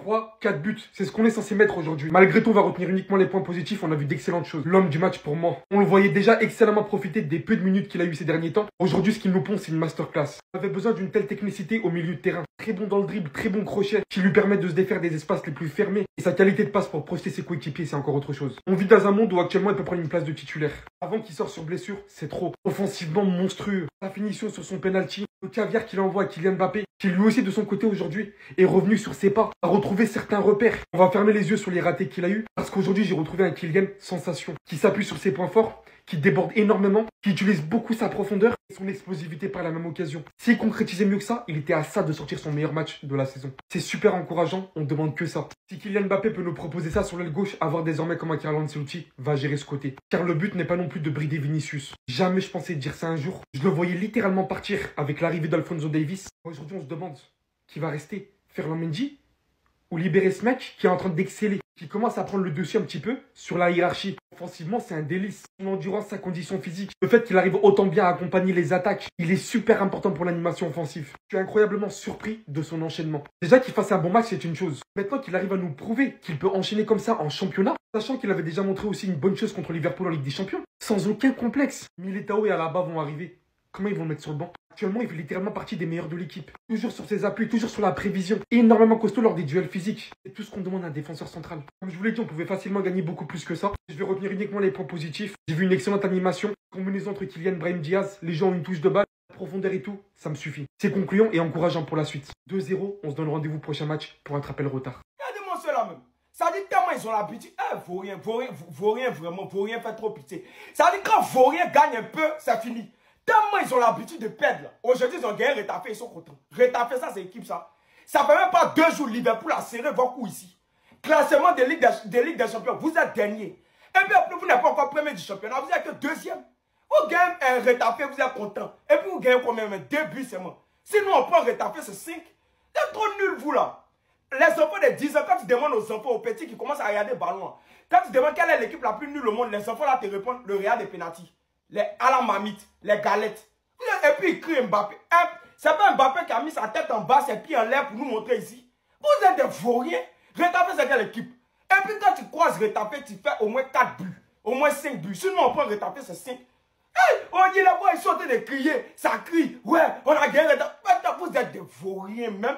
3, 4 buts, c'est ce qu'on est censé mettre aujourd'hui. Malgré tout, on va retenir uniquement les points positifs, on a vu d'excellentes choses. L'homme du match pour moi. On le voyait déjà excellemment profiter des peu de minutes qu'il a eu ces derniers temps. Aujourd'hui, ce qu'il nous pond, c'est une masterclass. On avait besoin d'une telle technicité au milieu de terrain. Très bon dans le dribble, très bon crochet, qui lui permet de se défaire des espaces les plus fermés. Et sa qualité de passe pour projeter ses coéquipiers, c'est encore autre chose. On vit dans un monde où actuellement il peut prendre une place de titulaire. Avant qu'il sorte sur blessure, c'est trop. Offensivement monstrueux. Sa finition sur son penalty, le caviar qu'il envoie à Kylian Mbappé, qui lui aussi de son côté aujourd'hui est revenu sur ses pas, a retrouvé certains repères. On va fermer les yeux sur les ratés qu'il a eu, parce qu'aujourd'hui j'ai retrouvé un Kylian sensation, qui s'appuie sur ses points forts, qui déborde énormément, qui utilise beaucoup sa profondeur et son explosivité par la même occasion. S'il concrétisait mieux que ça, il était à ça de sortir son meilleur match de la saison. C'est super encourageant, on ne demande que ça. Si Kylian Mbappé peut nous proposer ça sur l'aile gauche, avoir désormais comme un Carlo Ancelotti va gérer ce côté. Car le but n'est pas non plus de brider Vinicius. Jamais je pensais dire ça un jour. Je le voyais littéralement partir avec l'arrivée d'Alphonso Davies. Aujourd'hui on se demande qui va rester, Ferland Mendy ou libérer ce mec qui est en train d'exceller, qui commence à prendre le dessus un petit peu sur la hiérarchie. Offensivement, c'est un délice. Son endurance, sa condition physique, le fait qu'il arrive autant bien à accompagner les attaques, il est super important pour l'animation offensive. Je suis incroyablement surpris de son enchaînement. Déjà qu'il fasse un bon match, c'est une chose. Maintenant qu'il arrive à nous prouver qu'il peut enchaîner comme ça en championnat, sachant qu'il avait déjà montré aussi une bonne chose contre Liverpool en Ligue des Champions, sans aucun complexe. Militao et Alaba vont arriver. Comment ils vont le mettre sur le banc? Actuellement, il fait littéralement partie des meilleurs de l'équipe. Toujours sur ses appuis, toujours sur la prévision. Énormément costaud lors des duels physiques. C'est tout ce qu'on demande à un défenseur central. Comme je vous l'ai dit, on pouvait facilement gagner beaucoup plus que ça. Je vais retenir uniquement les points positifs. J'ai vu une excellente animation. Combinaison entre Kylian, Brahim Diaz. Les gens ont une touche de balle. La profondeur et tout, ça me suffit. C'est concluant et encourageant pour la suite. 2-0, on se donne rendez-vous prochain match pour rattraper le retard. Regardez-moi cela même. Ça dit tellement ils ont l'habitude. Vaurien vraiment, Vaurien fait trop pitié. Ça dit quand Vaurien gagne un peu, c'est fini. Tellement ils ont l'habitude de perdre. Aujourd'hui, ils ont gagné Rétafé, ils sont contents. Rétafé, ça, c'est équipe, ça. Ça fait même pas 2 jours, Liverpool a serré vos coups ici. Classement des Ligues des Champions, vous êtes dernier. Et puis après, vous n'êtes pas encore premier du championnat, vous êtes que deuxième. Vous gagnez un Rétafé, vous êtes content. Et puis vous gagnez combien même 2 buts seulement. Sinon, on prend Rétafé, c'est 5. Vous êtes trop nul, vous là. Les enfants de 10 ans, quand tu demandes aux enfants, aux petits qui commencent à regarder le ballon, quand tu demandes quelle est l'équipe la plus nulle au monde, les enfants là te répondent le Real des pénaltys. Les à la marmite, les galettes. Et puis il crie Mbappé. C'est pas Mbappé qui a mis sa tête en bas, ses pieds en l'air pour nous montrer ici. Vous êtes des vauriens. Rétafé, c'est quelle équipe? Et puis quand tu croises Rétafé, tu fais au moins 4 buts. Au moins 5 buts. Sinon on prend Rétafé, c'est 5. Hey, on dit là-bas, ils sont en train de crier. Ça crie. Ouais, on a gagné Rétafé. Vous êtes des vauriens même.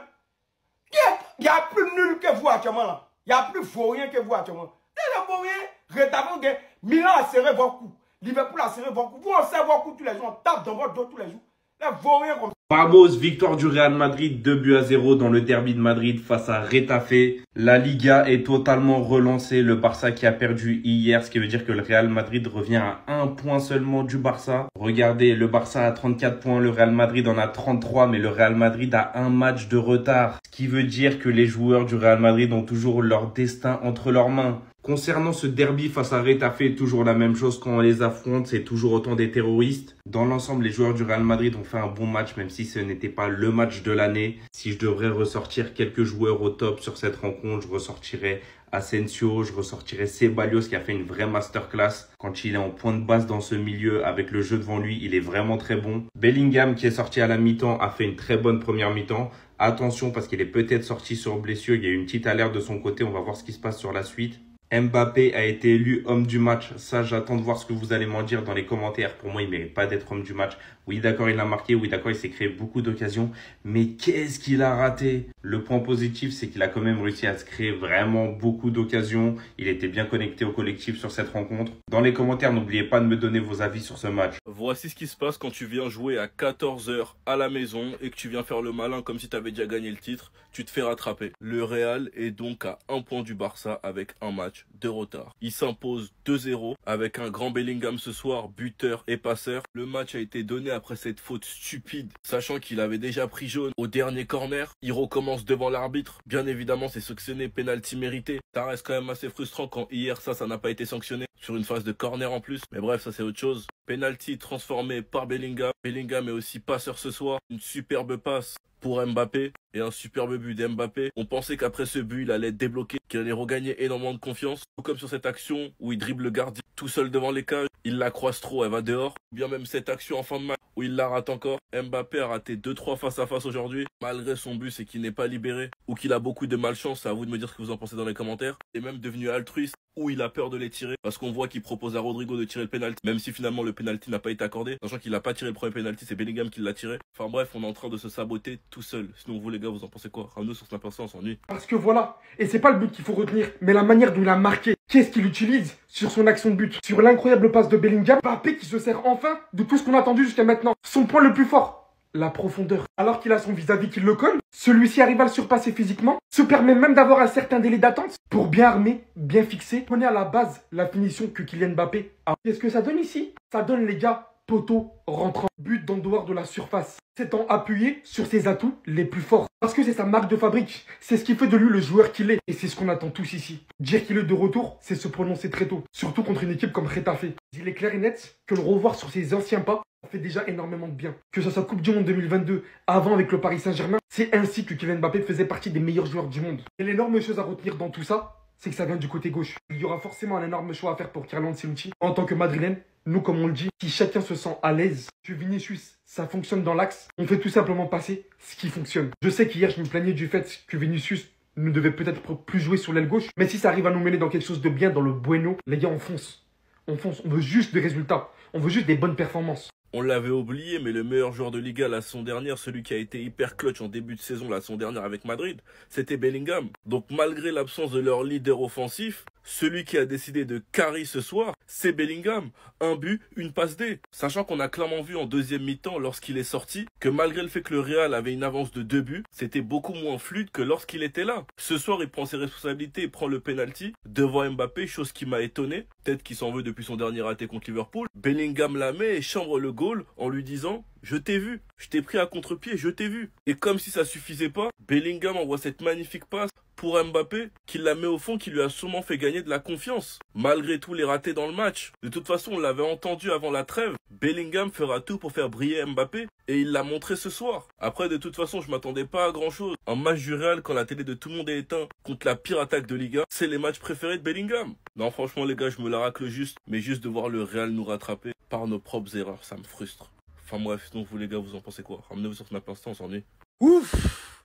Il y a plus nul que vous actuellement là. Il y a plus vaurien que vous actuellement. Et les vauriens, Rétafé, Milan a serré vos coups. Liverpool a serré vos coups. Vous, on serre vos coups tous les jours. On tape dans votre dos tous les jours. Les vauriens comme ça. Vamos, victoire du Real Madrid, 2-0 dans le derby de Madrid face à Rétafé. La Liga est totalement relancée. Le Barça qui a perdu hier, ce qui veut dire que le Real Madrid revient à 1 point seulement du Barça. Regardez, le Barça a 34 points, le Real Madrid en a 33, mais le Real Madrid a un match de retard. Ce qui veut dire que les joueurs du Real Madrid ont toujours leur destin entre leurs mains. Concernant ce derby face à Rétafé, toujours la même chose quand on les affronte, c'est toujours autant des terroristes. Dans l'ensemble, les joueurs du Real Madrid ont fait un bon match, même si ce n'était pas le match de l'année. Si je devrais ressortir quelques joueurs au top sur cette rencontre, je ressortirais Asensio, je ressortirais Ceballos qui a fait une vraie masterclass. Quand il est en point de base dans ce milieu, avec le jeu devant lui, il est vraiment très bon. Bellingham qui est sorti à la mi-temps a fait une très bonne première mi-temps. Attention parce qu'il est peut-être sorti sur blessure, il y a eu une petite alerte de son côté, on va voir ce qui se passe sur la suite. Mbappé a été élu homme du match. Ça, j'attends de voir ce que vous allez m'en dire dans les commentaires. Pour moi, il ne mérite pas d'être homme du match. Oui, d'accord, il a marqué. Oui, d'accord, il s'est créé beaucoup d'occasions. Mais qu'est-ce qu'il a raté? Le point positif, c'est qu'il a quand même réussi à se créer vraiment beaucoup d'occasions. Il était bien connecté au collectif sur cette rencontre. Dans les commentaires, n'oubliez pas de me donner vos avis sur ce match. Voici ce qui se passe quand tu viens jouer à 14 h à la maison et que tu viens faire le malin comme si tu avais déjà gagné le titre. Tu te fais rattraper. Le Real est donc à 1 point du Barça avec un match de retard. Il s'impose 2-0 avec un grand Bellingham ce soir, buteur et passeur. Le match a été donné après cette faute stupide, sachant qu'il avait déjà pris jaune au dernier corner. Il recommence devant l'arbitre. Bien évidemment, c'est sanctionné, penalty mérité. Ça reste quand même assez frustrant quand hier ça n'a pas été sanctionné. sur une phase de corner en plus. Mais bref, ça c'est autre chose. Penalty transformé par Bellingham. Bellingham est aussi passeur ce soir. Une superbe passe pour Mbappé et un superbe but d'Mbappé. On pensait qu'après ce but, il allait débloquer, qu'il allait regagner énormément de confiance. Tout comme sur cette action où il dribble le gardien tout seul devant les cages. Il la croise trop, elle va dehors. Ou bien même cette action en fin de match où il la rate encore. Mbappé a raté 2-3 face à face aujourd'hui. Malgré son but, c'est qu'il n'est pas libéré ou qu'il a beaucoup de malchance. C'est à vous de me dire ce que vous en pensez dans les commentaires. Il est même devenu altruiste où il a peur de les tirer parce qu'on voit qu'il propose à Rodrigo de tirer le penalty, même si finalement le penalty n'a pas été accordé, sachant qu'il n'a pas tiré le premier penalty, c'est Bellingham qui l'a tiré. Enfin bref, on est en train de se saboter tout seul. Sinon vous les gars, vous en pensez quoi? Ramenez sur Snap Insta, on s'ennuie. Parce que voilà, et c'est pas le but qu'il faut retenir, mais la manière dont il a marqué. Qu'est-ce qu'il utilise sur son action de but? Sur l'incroyable passe de Bellingham, Mbappé qui se sert enfin de tout ce qu'on a attendu jusqu'à maintenant. Son point le plus fort, la profondeur. Alors qu'il a son vis-à-vis qui le colle, celui-ci arrive à le surpasser physiquement, se permet même d'avoir un certain délai d'attente pour bien armer, bien fixer. Prenez à la base la finition que Kylian Mbappé a. Qu'est-ce que ça donne ici? Ça donne les gars, poteau rentrant, but dans le dehors de la surface, s'étant appuyé sur ses atouts les plus forts. Parce que c'est sa marque de fabrique, c'est ce qui fait de lui le joueur qu'il est. Et c'est ce qu'on attend tous ici. Dire qu'il est de retour, c'est se prononcer très tôt. Surtout contre une équipe comme Retafe. Il est clair et net que le revoir sur ses anciens pas fait déjà énormément de bien. Que ce soit Coupe du Monde 2022, avant avec le Paris Saint-Germain, c'est ainsi que Kylian Mbappé faisait partie des meilleurs joueurs du monde. Et l'énorme chose à retenir dans tout ça, c'est que ça vient du côté gauche. Il y aura forcément un énorme choix à faire pour Carlo Ancelotti. En tant que Madrilène, nous comme on le dit, si chacun se sent à l'aise, que Vinicius, ça fonctionne dans l'axe, on fait tout simplement passer ce qui fonctionne. Je sais qu'hier je me plaignais du fait que Vinicius ne devait peut-être plus jouer sur l'aile gauche, mais si ça arrive à nous mener dans quelque chose de bien, dans le bueno, les gars on fonce. On fonce, on veut juste des résultats, on veut juste des bonnes performances. On l'avait oublié, mais le meilleur joueur de Liga la saison dernière, celui qui a été hyper clutch en début de saison la saison dernière avec Madrid, c'était Bellingham. Donc malgré l'absence de leur leader offensif, celui qui a décidé de carry ce soir, c'est Bellingham. Un but, une passe D. Sachant qu'on a clairement vu en deuxième mi-temps, lorsqu'il est sorti, que malgré le fait que le Real avait une avance de 2 buts, c'était beaucoup moins fluide que lorsqu'il était là. Ce soir, il prend ses responsabilités et prend le penalty devant Mbappé, chose qui m'a étonné. Peut-être qu'il s'en veut depuis son dernier raté contre Liverpool. Bellingham la met et chambre le goal en lui disant « Je t'ai vu, je t'ai pris à contre-pied, je t'ai vu ». Et comme si ça suffisait pas, Bellingham envoie cette magnifique passe pour Mbappé, qui la met au fond, qui lui a sûrement fait gagner de la confiance. Malgré tous les ratés dans le match. De toute façon, on l'avait entendu avant la trêve. Bellingham fera tout pour faire briller Mbappé. Et il l'a montré ce soir. Après, de toute façon, je m'attendais pas à grand chose. Un match du Real, quand la télé de tout le monde est éteinte, contre la pire attaque de Liga, c'est les matchs préférés de Bellingham. Non, franchement, les gars, je me la racle juste. Mais juste de voir le Real nous rattraper par nos propres erreurs, ça me frustre. Enfin bref, donc vous les gars, vous en pensez quoi? Ramenez-vous sur Snap Insta, on s'ennuie. Ouf!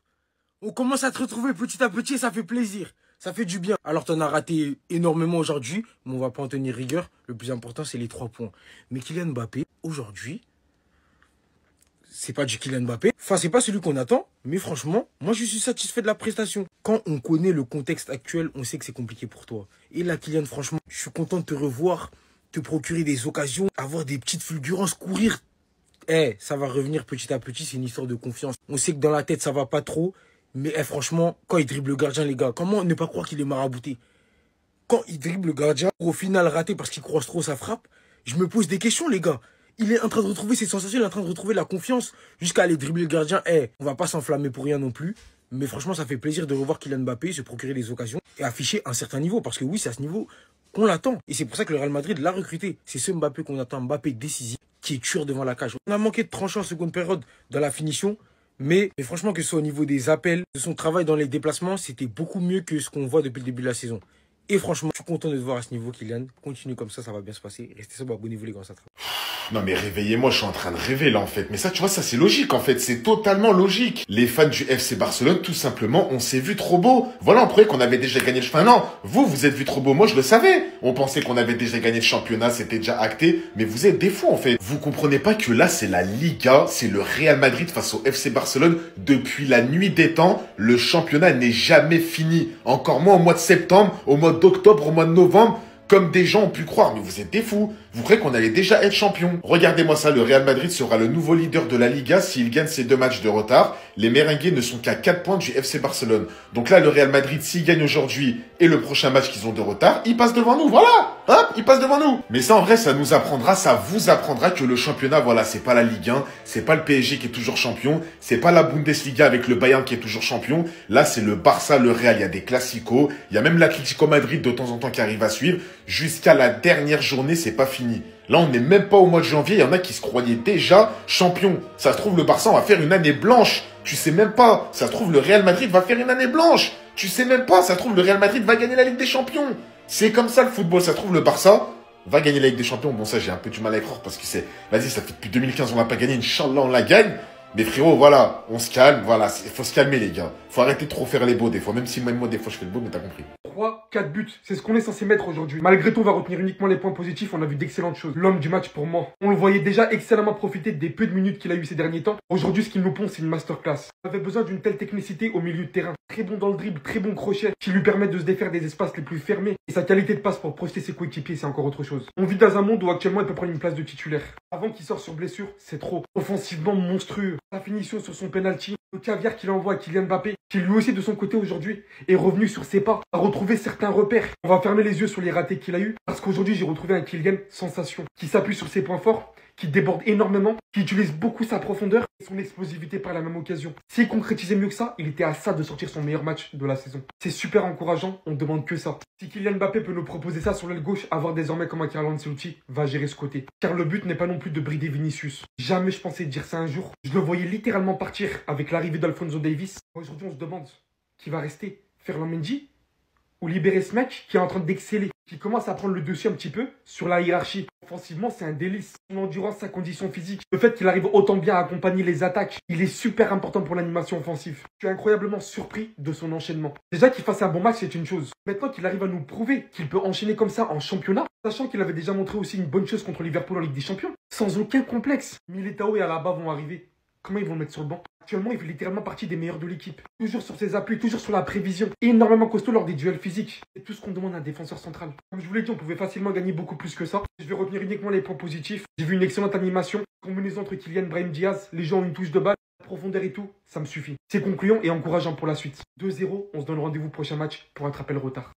On commence à te retrouver petit à petit et ça fait plaisir. Ça fait du bien. Alors, t'en as raté énormément aujourd'hui, mais on va pas en tenir rigueur. Le plus important, c'est les 3 points. Mais Kylian Mbappé, aujourd'hui, c'est pas du Kylian Mbappé. Enfin, c'est pas celui qu'on attend, mais franchement, moi, je suis satisfait de la prestation. Quand on connaît le contexte actuel, on sait que c'est compliqué pour toi. Et là, Kylian, franchement, je suis content de te revoir, te procurer des occasions, avoir des petites fulgurances, courir. Ça va revenir petit à petit, c'est une histoire de confiance. On sait que dans la tête, ça va pas trop. Mais franchement, quand il dribble le gardien, les gars, comment ne pas croire qu'il est marabouté? Quand il dribble le gardien, au final raté parce qu'il croise trop sa frappe, je me pose des questions, les gars. Il est en train de retrouver ses sensations, il est en train de retrouver la confiance jusqu'à aller dribbler le gardien. On va pas s'enflammer pour rien non plus. Mais franchement, ça fait plaisir de revoir Kylian Mbappé se procurer des occasions et afficher un certain niveau. Parce que oui, c'est à ce niveau qu'on l'attend. Et c'est pour ça que le Real Madrid l'a recruté. C'est ce Mbappé qu'on attend, Mbappé décisif, qui est tueur devant la cage. On a manqué de trancher en seconde période dans la finition. Mais franchement, que ce soit au niveau des appels, de son travail dans les déplacements, c'était beaucoup mieux que ce qu'on voit depuis le début de la saison. Et franchement, je suis content de te voir à ce niveau, Kylian. Continue comme ça va bien se passer. Restez sobre, abonnez-vous les gars, ça travaille. Non mais réveillez-moi, je suis en train de rêver là en fait. Mais ça, tu vois, ça c'est logique en fait, c'est totalement logique. Les fans du FC Barcelone, tout simplement, on s'est vu trop beau. Voilà, on croyait qu'on avait déjà gagné le championnat. Non, vous êtes vu trop beau, moi je le savais. On pensait qu'on avait déjà gagné le championnat, c'était déjà acté. Mais vous êtes des fous en fait. Vous comprenez pas que là c'est la Liga, c'est le Real Madrid face au FC Barcelone. Depuis la nuit des temps, le championnat n'est jamais fini. Encore moins au mois de septembre, au mois d'octobre, au mois de novembre. Comme des gens ont pu croire, mais vous êtes des fous. Vous croyez qu'on allait déjà être champion. Regardez-moi ça, le Real Madrid sera le nouveau leader de la Liga s'il gagne ses 2 matchs de retard. Les Merengues ne sont qu'à 4 points du FC Barcelone. Donc là, le Real Madrid, s'il gagne aujourd'hui, Et le prochain match qu'ils ont de retard, ils passent devant nous. Voilà. Hop, ils passent devant nous. Mais ça, en vrai, ça vous apprendra que le championnat, voilà, c'est pas la Ligue 1, c'est pas le PSG qui est toujours champion, c'est pas la Bundesliga avec le Bayern qui est toujours champion. Là, c'est le Barça, le Real. Il y a des classicos. Il y a même l'Atlético Madrid de temps en temps qui arrive à suivre. Jusqu'à la dernière journée, c'est pas fini. Là, on n'est même pas au mois de janvier. Il y en a qui se croyaient déjà champions. Ça se trouve, le Barça, on va faire une année blanche. Tu sais même pas. Ça se trouve, le Real Madrid va faire une année blanche. Tu sais même pas. Ça se trouve, le Real Madrid va gagner la Ligue des Champions. C'est comme ça le football. Ça se trouve, le Barça va gagner la Ligue des Champions. Bon, ça, j'ai un peu du mal à y croire parce que c'est... Vas-y, ça fait depuis 2015, on l'a pas gagné. Inch'Allah, on la gagne. Mais frérot, voilà, on se calme. Voilà, il faut se calmer, les gars. Faut arrêter de trop faire les beaux des fois. Même si même moi, des fois, je fais le beau, mais t'as compris. 3, 4 buts, c'est ce qu'on est censé mettre aujourd'hui. Malgré tout, on va retenir uniquement les points positifs, on a vu d'excellentes choses. L'homme du match pour moi. On le voyait déjà excellemment profiter des peu de minutes qu'il a eu ces derniers temps. Aujourd'hui, ce qu'il nous pond, c'est une masterclass. On avait besoin d'une telle technicité au milieu de terrain. Très bon dans le dribble, très bon crochet, qui lui permet de se défaire des espaces les plus fermés. Et sa qualité de passe pour projeter ses coéquipiers, c'est encore autre chose. On vit dans un monde où actuellement il peut prendre une place de titulaire. Avant qu'il sorte sur blessure, c'est trop. Offensivement monstrueux. Sa finition sur son penalty, le caviar qu'il envoie à Kylian Mbappé, qui lui aussi de son côté aujourd'hui est revenu sur ses pas, a retrouvé certains repères. On va fermer les yeux sur les ratés qu'il a eu, parce qu'aujourd'hui j'ai retrouvé un Kylian sensation, qui s'appuie sur ses points forts, qui déborde énormément, qui utilise beaucoup sa profondeur et son explosivité par la même occasion. S'il concrétisait mieux que ça, il était à ça de sortir son meilleur match de la saison. C'est super encourageant, on ne demande que ça. Si Kylian Mbappé peut nous proposer ça sur l'aile gauche, avoir désormais comme un Carlo Ancelotti va gérer ce côté. Car le but n'est pas non plus de brider Vinicius. Jamais je pensais dire ça un jour. Je le voyais littéralement partir avec l'arrivée d'Alphonso Davies. Aujourd'hui on se demande qui va rester, Ferland Mendy ou libérer ce mec qui est en train d'exceller, qui commence à prendre le dessus un petit peu sur la hiérarchie. Offensivement, c'est un délice. Son endurance, sa condition physique, le fait qu'il arrive autant bien à accompagner les attaques, il est super important pour l'animation offensive. Je suis incroyablement surpris de son enchaînement. Déjà qu'il fasse un bon match, c'est une chose. Maintenant qu'il arrive à nous prouver qu'il peut enchaîner comme ça en championnat, sachant qu'il avait déjà montré aussi une bonne chose contre Liverpool en Ligue des Champions, sans aucun complexe. Militao et Alaba vont arriver. Comment ils vont le mettre sur le banc? Actuellement, il fait littéralement partie des meilleurs de l'équipe. Toujours sur ses appuis, toujours sur la prévision. Énormément costaud lors des duels physiques. C'est tout ce qu'on demande à un défenseur central. Comme je vous l'ai dit, on pouvait facilement gagner beaucoup plus que ça. Je vais retenir uniquement les points positifs. J'ai vu une excellente animation. Combinaison entre Kylian, Brahim Diaz, les gens ont une touche de balle, la profondeur et tout, ça me suffit. C'est concluant et encourageant pour la suite. 2-0, on se donne rendez-vous prochain match pour rattraper le retard.